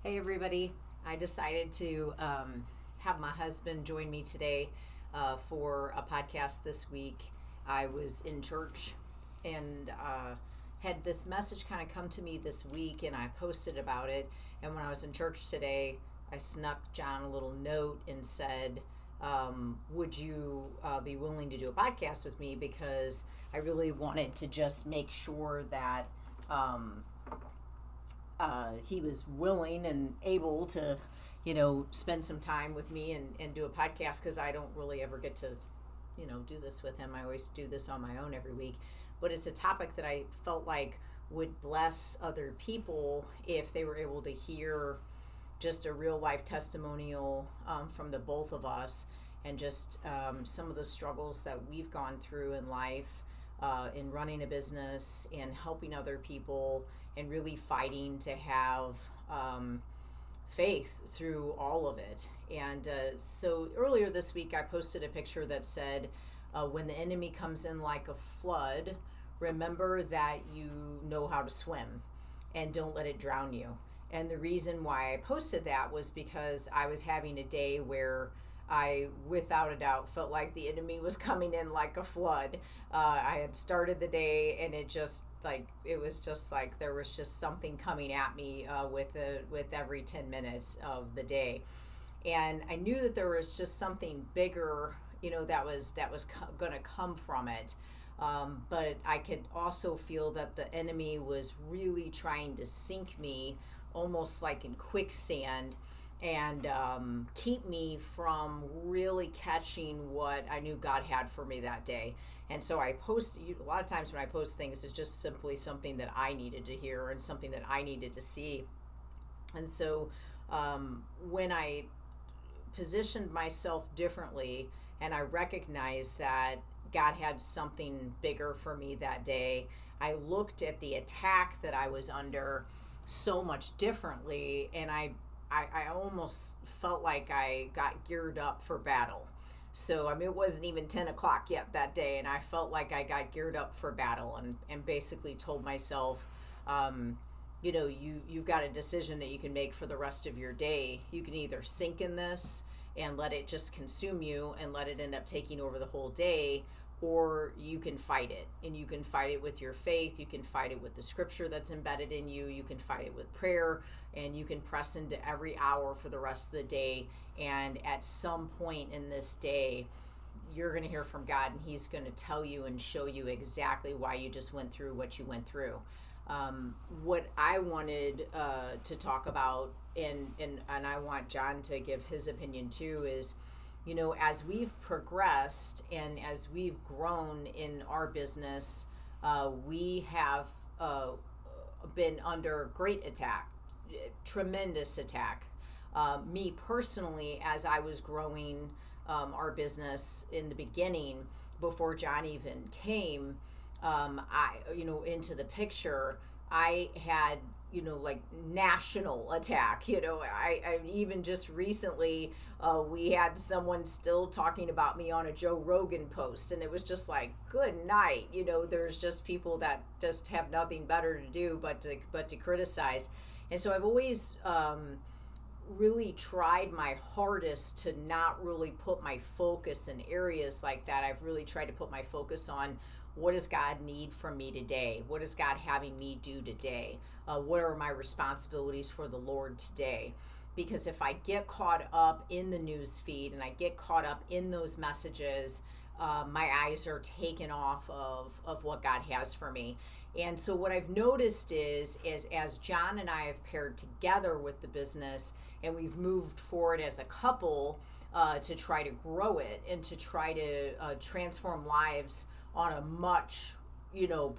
Hey everybody, I decided to have my husband join me today for a podcast this week. I was in church and had this message kind of come to me this week, and I posted about it. And when I was in church today, I snuck John a little note and said, would you be willing to do a podcast with me? Because I really wanted to just make sure that he was willing and able to, spend some time with me and do a podcast, because I don't really ever get to, do this with him. I always do this on my own every week. But it's a topic that I felt like would bless other people if they were able to hear just a real life testimonial from the both of us, and just some of the struggles that we've gone through in life, in running a business and helping other people, and really fighting to have faith through all of it. And so earlier this week, I posted a picture that said, when the enemy comes in like a flood, remember that you know how to swim and don't let it drown you. And the reason why I posted that was because I was having a day where I, without a doubt, felt like the enemy was coming in like a flood. I had started the day, and it was just like there was just something coming at me with every 10 minutes of the day, and I knew that there was just something bigger, that was going to come from it. But I could also feel that the enemy was really trying to sink me, almost like in quicksand, and keep me from really catching what I knew God had for me that day. And so I post, a lot of times when I post things, it's just simply something that I needed to hear and something that I needed to see. And so when I positioned myself differently, and I recognized that God had something bigger for me that day, I looked at the attack that I was under so much differently, and I almost felt like I got geared up for battle. So, it wasn't even 10 o'clock yet that day, and I felt like I got geared up for battle, and basically told myself, you've got a decision that you can make for the rest of your day. You can either sink in this and let it just consume you and let it end up taking over the whole day, or you can fight it. And you can fight it with your faith. You can fight it with the scripture that's embedded in you. You can fight it with prayer, and you can press into every hour for the rest of the day. And at some point in this day, you're going to hear from God, and he's going to tell you and show you exactly why you just went through what you went through. What I wanted to talk about, and I want John to give his opinion too, is, as we've progressed and as we've grown in our business, we have been under great attack, tremendous attack. Me personally, as I was growing our business in the beginning, before John even came, into the picture, I had, like national attack. I even just recently, we had someone still talking about me on a Joe Rogan post, and it was just like, good night. There's just people that just have nothing better to do but to criticize. And so I've always really tried my hardest to not really put my focus in areas like that. I've really tried to put my focus on, what does God need from me today? What is God having me do today? What are my responsibilities for the Lord today? Because if I get caught up in the news feed and I get caught up in those messages, my eyes are taken off of what God has for me. And so what I've noticed is as John and I have paired together with the business, and we've moved forward as a couple to try to grow it and to try to transform lives on a much,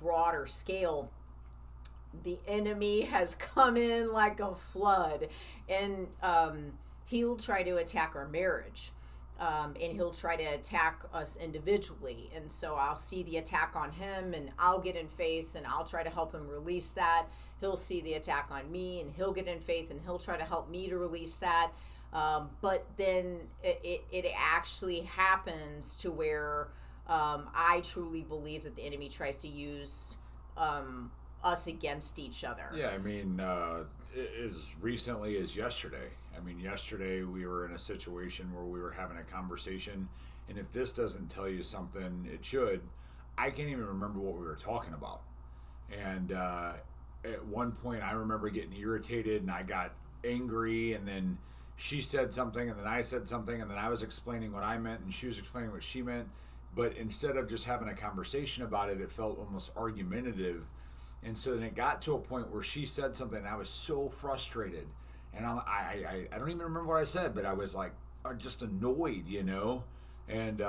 broader scale, the enemy has come in like a flood, and he'll try to attack our marriage. And he'll try to attack us individually. And so I'll see the attack on him, and I'll get in faith, and I'll try to help him release that. He'll see the attack on me, and he'll get in faith, and he'll try to help me to release that. But then it actually happens to where I truly believe that the enemy tries to use us against each other. Yeah, as recently as yesterday. I mean, yesterday we were in a situation where we were having a conversation, and if this doesn't tell you something, it should. I can't even remember what we were talking about. And at one point, I remember getting irritated, and I got angry, and then she said something, and then I said something, and then I was explaining what I meant, and she was explaining what she meant. But instead of just having a conversation about it, it felt almost argumentative. And so then it got to a point where she said something, and I was so frustrated. And I don't even remember what I said, but I was like, just annoyed, you know? And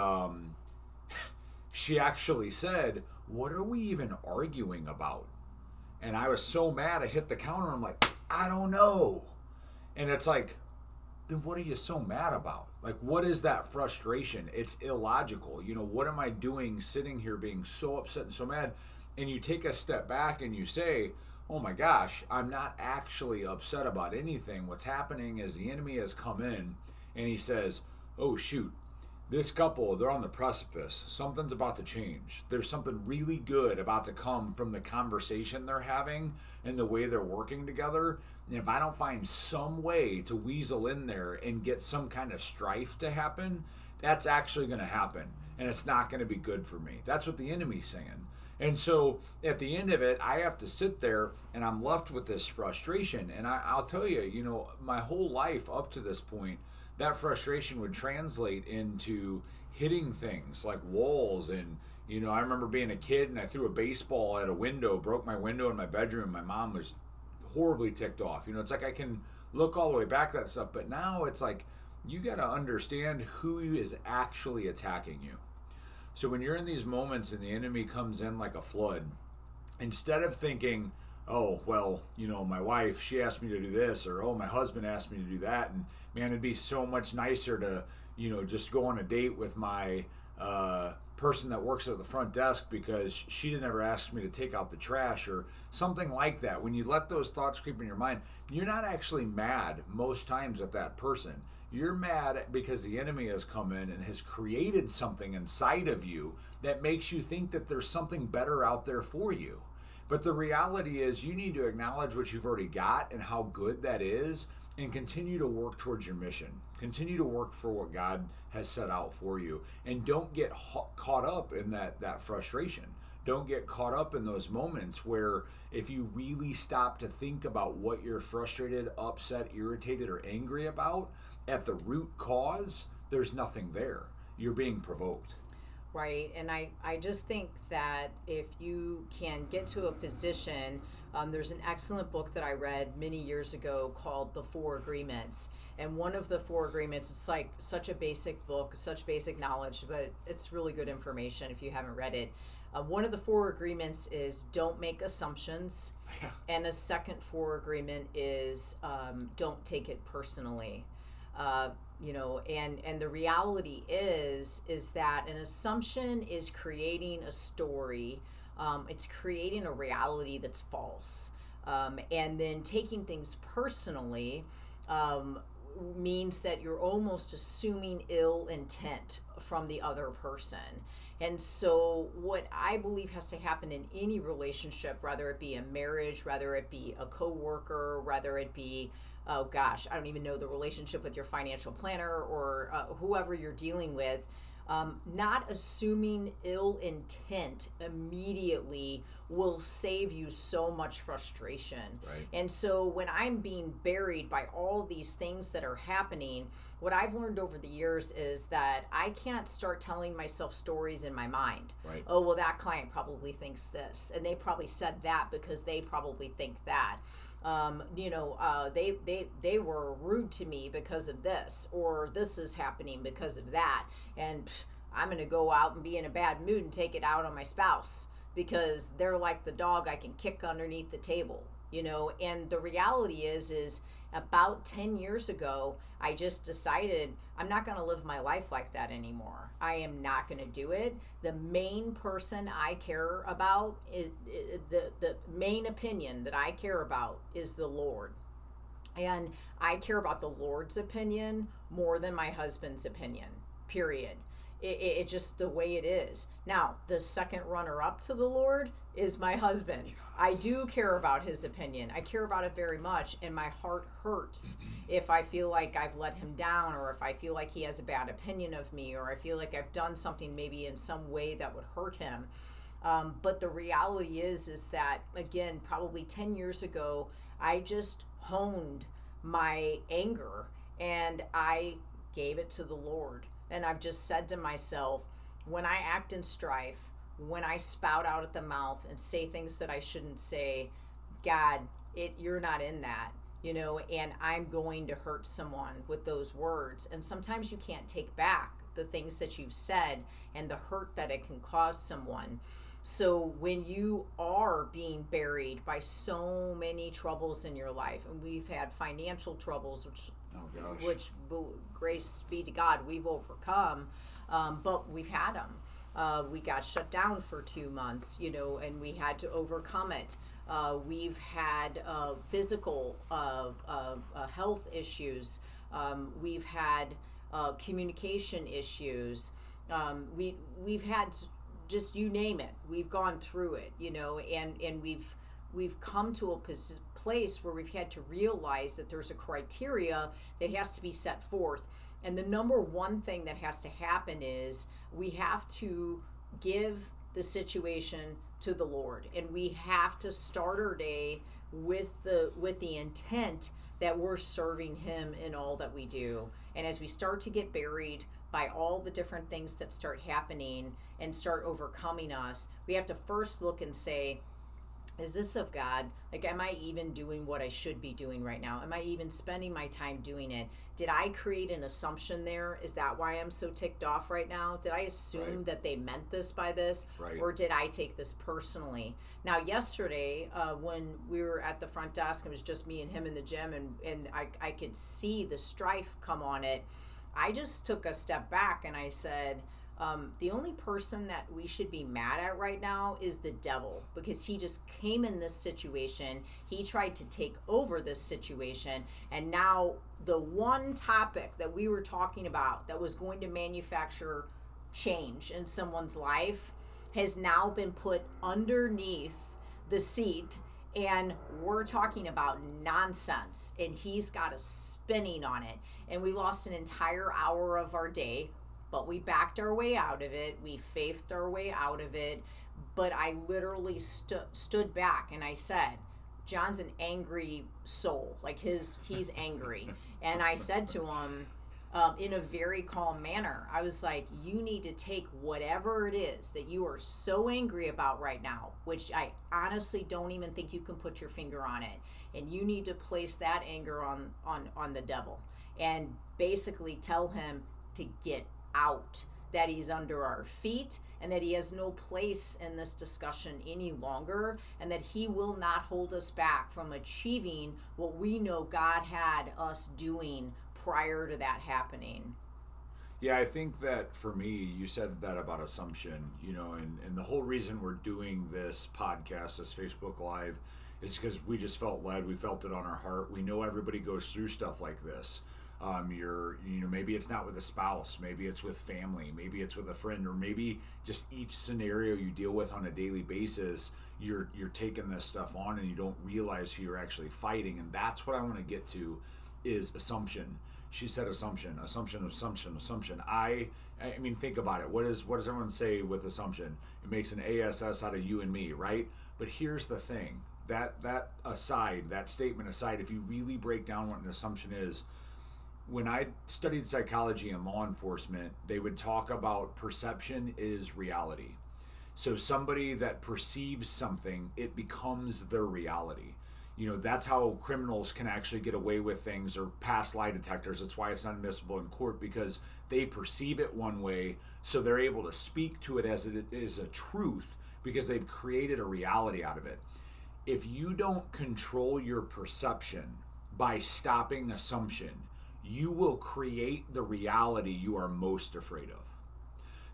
she actually said, "What are we even arguing about?" And I was so mad, I hit the counter. I'm like, "I don't know." And it's like, then what are you so mad about? Like, what is that frustration? It's illogical. You know, what am I doing sitting here being so upset and so mad? And you take a step back and you say, oh my gosh, I'm not actually upset about anything. What's happening is the enemy has come in and he says, oh shoot, this couple, they're on the precipice. Something's about to change. There's something really good about to come from the conversation they're having and the way they're working together. And if I don't find some way to weasel in there and get some kind of strife to happen, that's actually going to happen. And it's not going to be good for me. That's what the enemy's saying. And so at the end of it, I have to sit there and I'm left with this frustration. And I'll tell you, you know, my whole life up to this point, that frustration would translate into hitting things like walls. And, you know, I remember being a kid and I threw a baseball at a window, broke my window in my bedroom. My mom was horribly ticked off. You know, it's like I can look all the way back at that stuff. But now it's like you got to understand who is actually attacking you. So when you're in these moments and the enemy comes in like a flood, instead of thinking, oh, well, you know, my wife, she asked me to do this, or, oh, my husband asked me to do that, and man, it'd be so much nicer to, you know, just go on a date with my person that works at the front desk because she didn't ever ask me to take out the trash or something like that. When you let those thoughts creep in your mind, you're not actually mad most times at that person. You're mad because the enemy has come in and has created something inside of you that makes you think that there's something better out there for you. But the reality is you need to acknowledge what you've already got and how good that is and continue to work towards your mission. Continue to work for what God has set out for you. And don't get caught up in that frustration. Don't get caught up in those moments where if you really stop to think about what you're frustrated, upset, irritated, or angry about, at the root cause, there's nothing there. You're being provoked. Right. And I just think that if you can get to a position, there's an excellent book that I read many years ago called The Four Agreements. And one of the four agreements, it's like such a basic book, such basic knowledge, but it's really good information if you haven't read it. One of the four agreements is don't make assumptions. And a second four agreement is don't take it personally. You know, and the reality is that an assumption is creating a story. It's creating a reality that's false. And then taking things personally means that you're almost assuming ill intent from the other person. And so what I believe has to happen in any relationship, whether it be a marriage, whether it be a coworker, whether it be, oh gosh, I don't even know, the relationship with your financial planner or whoever you're dealing with, not assuming ill intent immediately will save you so much frustration. Right. And so when I'm being buried by all these things that are happening, what I've learned over the years is that I can't start telling myself stories in my mind. Right. Oh, well, that client probably thinks this, and they probably said that because they probably think that. They were rude to me because of this, or this is happening because of that, and I'm going to go out and be in a bad mood and take it out on my spouse because they're like the dog I can kick underneath the table, you know. And the reality is about 10 years ago, I just decided I'm not going to live my life like that anymore. I am not going to do it. The main person I care about is the main opinion that I care about is the Lord. And I care about the Lord's opinion more than my husband's opinion, period. It just the way it is. Now, the second runner up to the Lord is my husband. I do care about his opinion. I care about it very much, and my heart hurts if I feel like I've let him down, or if I feel like he has a bad opinion of me, or I feel like I've done something maybe in some way that would hurt him. But the reality is that, again, probably 10 years ago, I just honed my anger and I gave it to the Lord. And I've just said to myself, when I act in strife, when I spout out at the mouth and say things that I shouldn't say, God, you're not in that, and I'm going to hurt someone with those words. And sometimes you can't take back the things that you've said and the hurt that it can cause someone. So when you are being buried by so many troubles in your life, and we've had financial troubles, which grace be to God, we've overcome, but we've had them. We got shut down for 2 months, and we had to overcome it. We've had physical health issues. We've had communication issues. We've had just, you name it. We've gone through it, and we've come to a place where we've had to realize that there's a criteria that has to be set forth. And the number one thing that has to happen is we have to give the situation to the Lord, and we have to start our day with the intent that we're serving him in all that we do. And as we start to get buried by all the different things that start happening and start overcoming us, we have to first look and say, is this of God? Like, am I even doing what I should be doing right now? Am I even spending my time doing it? Did I create an assumption there? Is that why I'm so ticked off right now? Did I assume that they meant this by this? Right. Or did I take this personally? Now, yesterday, when we were at the front desk, it was just me and him in the gym, and I could see the strife come on it. I just took a step back and I said, the only person that we should be mad at right now is the devil, because he just came in this situation. He tried to take over this situation. And now the one topic that we were talking about that was going to manufacture change in someone's life has now been put underneath the seat. And we're talking about nonsense. And he's got us spinning on it. And we lost an entire hour of our day. But we backed our way out of it. We faithed our way out of it. But I literally stood back and I said, John's an angry soul. Like he's angry. And I said to him in a very calm manner, I was like, you need to take whatever it is that you are so angry about right now, which I honestly don't even think you can put your finger on it. And you need to place that anger on the devil and basically tell him to get out, that he's under our feet, and that he has no place in this discussion any longer, and that he will not hold us back from achieving what we know God had us doing prior to that happening. Yeah, I think that for me, you said that about assumption, and the whole reason we're doing this podcast, this Facebook Live, is because we just felt led. We felt it on our heart. We know everybody goes through stuff like this. Maybe it's not with a spouse, maybe it's with family, maybe it's with a friend, or maybe just each scenario you deal with on a daily basis, you're taking this stuff on and you don't realize who you're actually fighting. And that's what I want to get to is assumption. She said assumption. I mean, think about it. What does everyone say with assumption? It makes an ASS out of you and me, right? But here's the thing, that statement aside, if you really break down what an assumption is, when I studied psychology and law enforcement, they would talk about perception is reality. So somebody that perceives something, it becomes their reality. That's how criminals can actually get away with things, or pass lie detectors. That's why it's not admissible in court, because they perceive it one way, so they're able to speak to it as it is a truth, because they've created a reality out of it. If you don't control your perception by stopping assumption, you will create the reality you are most afraid of.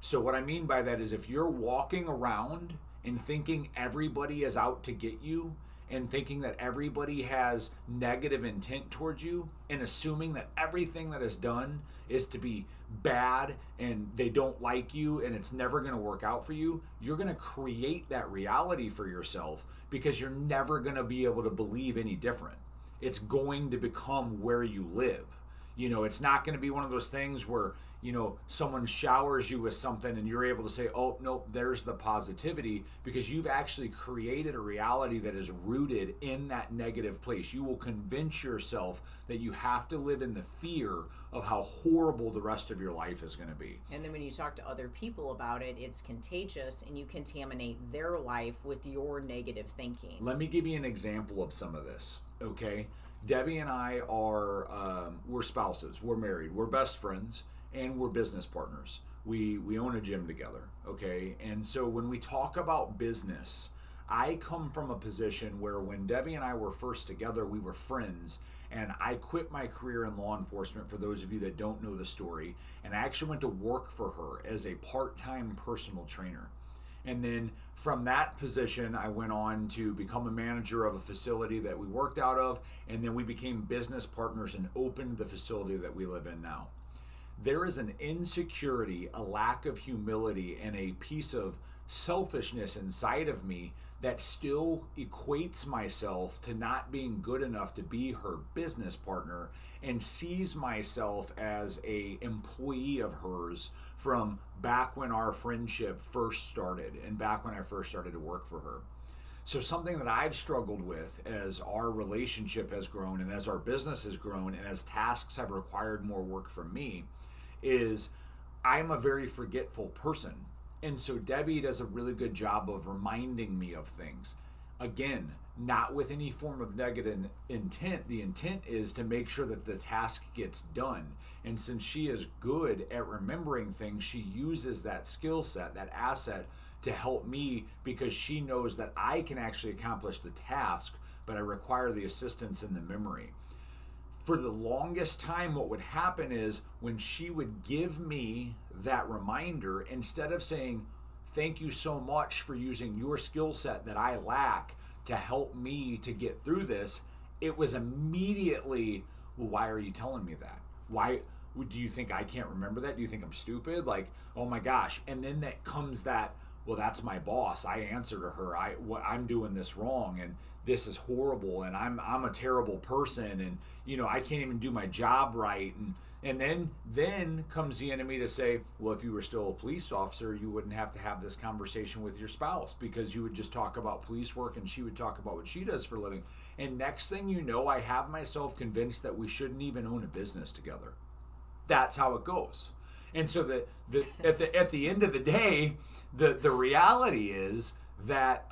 So what I mean by that is, if you're walking around and thinking everybody is out to get you, and thinking that everybody has negative intent towards you and assuming that everything that is done is to be bad and they don't like you and it's never going to work out for you, you're going to create that reality for yourself because you're never going to be able to believe any different. It's going to become where you live. It's not going to be one of those things where, someone showers you with something and you're able to say, oh, nope, there's the positivity, because you've actually created a reality that is rooted in that negative place. You will convince yourself that you have to live in the fear of how horrible the rest of your life is going to be. And then when you talk to other people about it, it's contagious and you contaminate their life with your negative thinking. Let me give you an example of some of this, okay? Debbie and I we're spouses, we're married, we're best friends, and we're business partners. We own a gym together, okay? And so when we talk about business, I come from a position where when Debbie and I were first together, we were friends, and I quit my career in law enforcement, for those of you that don't know the story, and I actually went to work for her as a part-time personal trainer. And then from that position, I went on to become a manager of a facility that we worked out of, and then we became business partners and opened the facility that we live in now. There is an insecurity, a lack of humility, and a piece of selfishness inside of me that still equates myself to not being good enough to be her business partner and sees myself as a employee of hers from back when our friendship first started and back when I first started to work for her. So something that I've struggled with as our relationship has grown and as our business has grown and as tasks have required more work from me is I'm a very forgetful person. And so Debbie does a really good job of reminding me of things. Again, not with any form of negative intent. The intent is to make sure that the task gets done. And since she is good at remembering things, she uses that skill set, that asset, to help me because she knows that I can actually accomplish the task, but I require the assistance in the memory. For the longest time, what would happen is when she would give me that reminder, instead of saying, thank you so much for using your skill set that I lack to help me to get through this, it was immediately, well, why are you telling me that? Why do you think I can't remember that? Do you think I'm stupid? Like, oh my gosh. And then that comes that, well, that's my boss. I answer to her. I'm doing this wrong, and this is horrible, and I'm a terrible person, and I can't even do my job right. And then comes the enemy to say, well, if you were still a police officer, you wouldn't have to have this conversation with your spouse, because you would just talk about police work and she would talk about what she does for a living. And next thing you know, I have myself convinced that we shouldn't even own a business together. That's how it goes. And so at the end of the day, the reality is that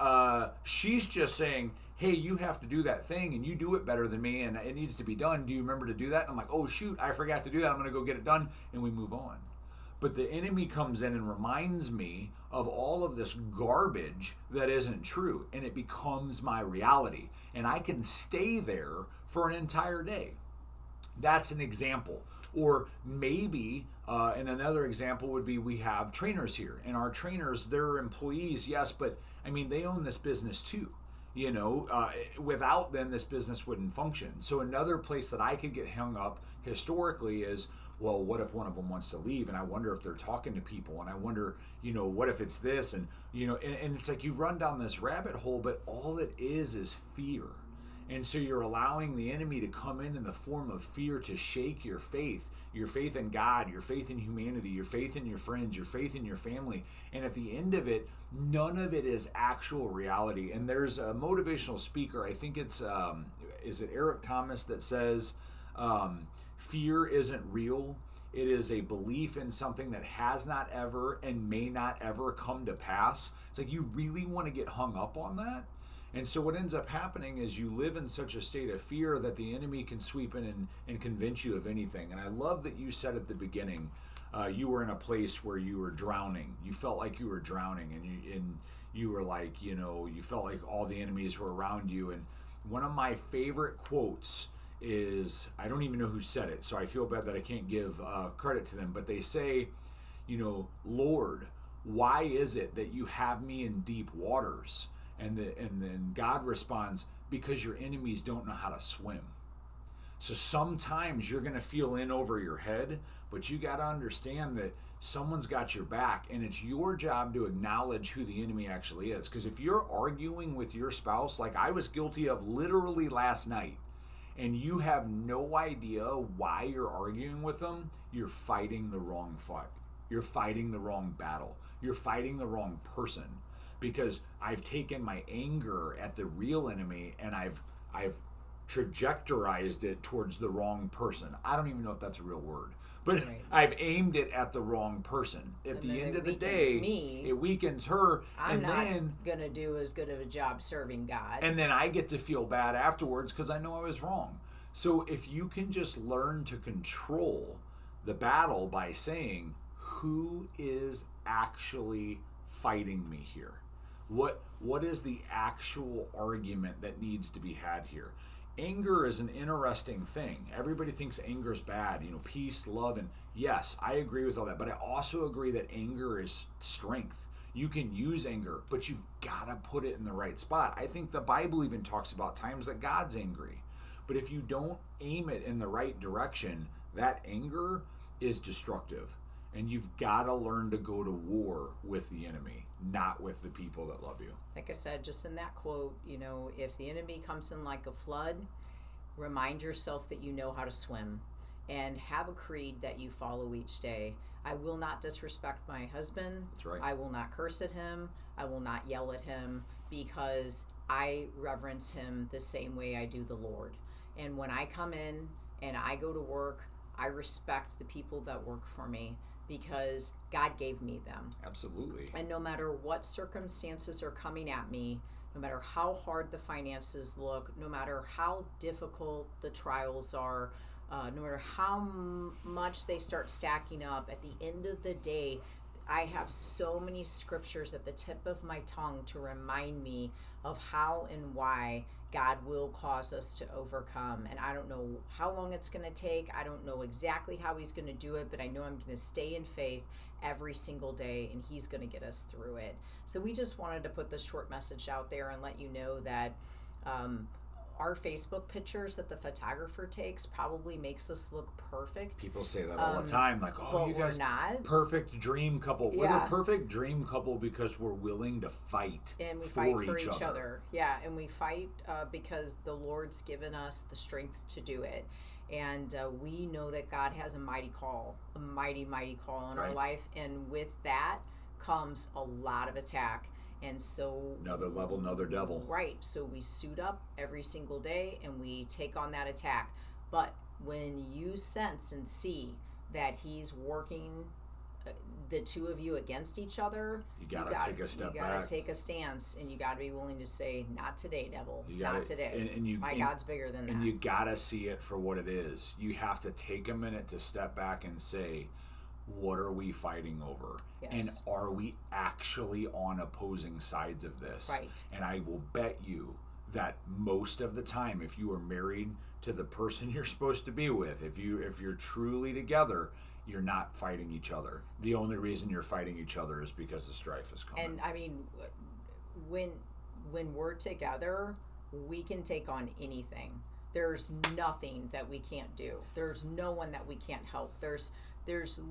she's just saying, hey, you have to do that thing and you do it better than me and it needs to be done. Do you remember to do that? And I'm like, oh shoot, I forgot to do that. I'm going to go get it done, and we move on. But the enemy comes in and reminds me of all of this garbage that isn't true, and it becomes my reality. And I can stay there for an entire day. That's an example. Or maybe, and another example would be, we have trainers here, and our trainers, they're employees, yes, but I mean, they own this business too. Without them, this business wouldn't function. So another place that I could get hung up historically is, well, what if one of them wants to leave? And I wonder if they're talking to people, and I wonder, what if it's this? And, and it's like you run down this rabbit hole, but all it is fear. And so you're allowing the enemy to come in the form of fear to shake your faith in God, your faith in humanity, your faith in your friends, your faith in your family. And at the end of it, none of it is actual reality. And there's a motivational speaker, I think it's, is it Eric Thomas, that says, fear isn't real. It is a belief in something that has not ever and may not ever come to pass. It's like, you really want to get hung up on that? And so what ends up happening is you live in such a state of fear that the enemy can sweep in and convince you of anything. And I love that you said at the beginning, you were in a place where you were drowning. You felt like you were drowning, and you were like, you felt like all the enemies were around you. And one of my favorite quotes is, I don't even know who said it, so I feel bad that I can't give credit to them, but they say, Lord, why is it that you have me in deep waters? And then God responds, because your enemies don't know how to swim. So sometimes you're going to feel in over your head, but you got to understand that someone's got your back, and it's your job to acknowledge who the enemy actually is. Because if you're arguing with your spouse, like I was guilty of literally last night, and you have no idea why you're arguing with them, you're fighting the wrong fight. You're fighting the wrong battle. You're fighting the wrong person. Because I've taken my anger at the real enemy and I've trajectorized it towards the wrong person. I don't even know if that's a real word, but right. I've aimed it at the wrong person. At the end of the day, it weakens her. I'm not going to do as good of a job serving God. And then I get to feel bad afterwards because I know I was wrong. So if you can just learn to control the battle by saying, who is actually fighting me here? What is the actual argument that needs to be had here? Anger is an interesting thing. Everybody thinks anger is bad, peace, love, and yes, I agree with all that. But I also agree that anger is strength. You can use anger, but you've got to put it in the right spot. I think the Bible even talks about times that God's angry. But if you don't aim it in the right direction, that anger is destructive. And you've got to learn to go to war with the enemy, not with the people that love you. Like I said, just in that quote, if the enemy comes in like a flood, remind yourself that you know how to swim and have a creed that you follow each day. I will not disrespect my husband. That's right. I will not curse at him. I will not yell at him because I reverence him the same way I do the Lord. And when I come in and I go to work, I respect the people that work for me, because God gave me them. Absolutely. And no matter what circumstances are coming at me, no matter how hard the finances look, no matter how difficult the trials are, no matter how much they start stacking up, at the end of the day, I have so many scriptures at the tip of my tongue to remind me of how and why God will cause us to overcome. And I don't know how long it's going to take. I don't know exactly how he's going to do it, but I know I'm going to stay in faith every single day, and he's going to get us through it. So we just wanted to put this short message out there and let you know that our Facebook pictures that the photographer takes probably makes us look perfect. People say that all the time, like, oh, you guys, we're not. Perfect dream couple. Yeah. We're the perfect dream couple because we're willing to fight. And we fight for each other. Yeah, and we fight because the Lord's given us the strength to do it. And we know that God has a mighty call, a mighty, mighty call in our life. And with that comes a lot of attack. And so another level, another devil. Right. So we suit up every single day and we take on that attack. But when you sense and see that he's working the two of you against each other, you gotta take a step back. You gotta take a stance, and you gotta be willing to say, "Not today, devil. Not today. My God's bigger than that." And you gotta see it for what it is. You have to take a minute to step back and say, what are we fighting over? Yes. And are we actually on opposing sides of this? Right. And I will bet you that most of the time, if you are married to the person you're supposed to be with, if you're truly together, you're not fighting each other. The only reason you're fighting each other is because the strife is coming. And I mean, when we're together, we can take on anything. There's nothing that we can't do. There's no one that we can't help. There's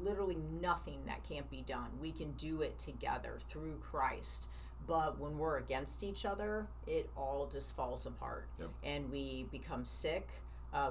literally nothing that can't be done. We can do it together through Christ. But when we're against each other, it all just falls apart. Yep. And we become sick.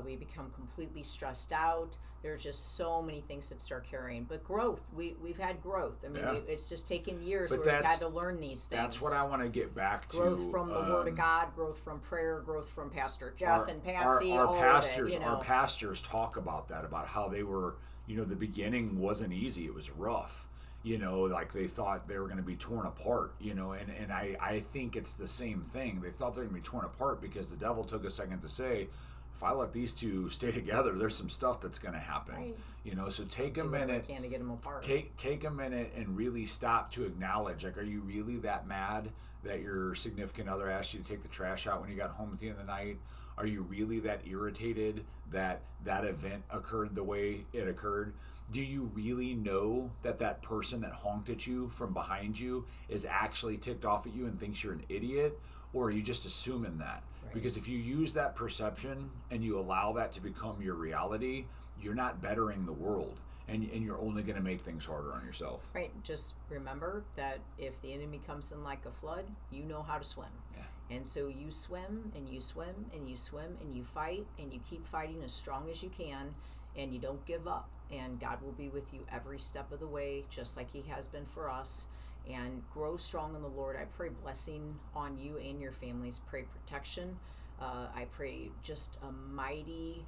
We become completely stressed out. There's just so many things that start carrying. But growth, we've had growth. I mean, it's just taken years where we've had to learn these things. That's what I want to get back to. Growth from the Word of God, growth from prayer, growth from Pastor Jeff and Patsy. Our pastors, our pastors talk about that, about how they were, the beginning wasn't easy. It was rough. Like they thought they were going to be torn apart, and I think it's the same thing. They thought they were going to be torn apart because the devil took a second to say, if I let these two stay together, there's some stuff that's going to happen. Right. So take a minute. Can't get them apart. Take a minute and really stop to acknowledge. Like, are you really that mad that your significant other asked you to take the trash out when you got home at the end of the night? Are you really that irritated that that event occurred the way it occurred? Do you really know that that person that honked at you from behind you is actually ticked off at you and thinks you're an idiot? Or are you just assuming that? Right. Because if you use that perception and you allow that to become your reality, you're not bettering the world, and you're only going to make things harder on yourself. Right. Just remember that if the enemy comes in like a flood, you know how to swim. Yeah. And so you swim and you swim and you swim and you fight and you keep fighting as strong as you can, and you don't give up. And God will be with you every step of the way, just like he has been for us. And grow strong in the Lord. I pray blessing on you and your families. Pray protection. I pray just a mighty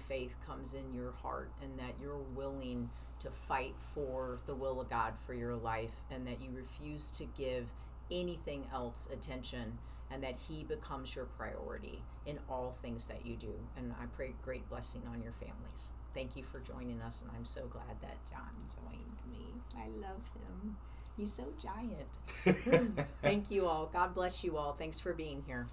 faith comes in your heart, and that you're willing to fight for the will of God for your life, and that you refuse to give anything else attention, and that he becomes your priority in all things that you do. And I pray great blessing on your families. Thank you for joining us, and I'm so glad that John joined me. I love him. He's so giant. Thank you all. God bless you all. Thanks for being here.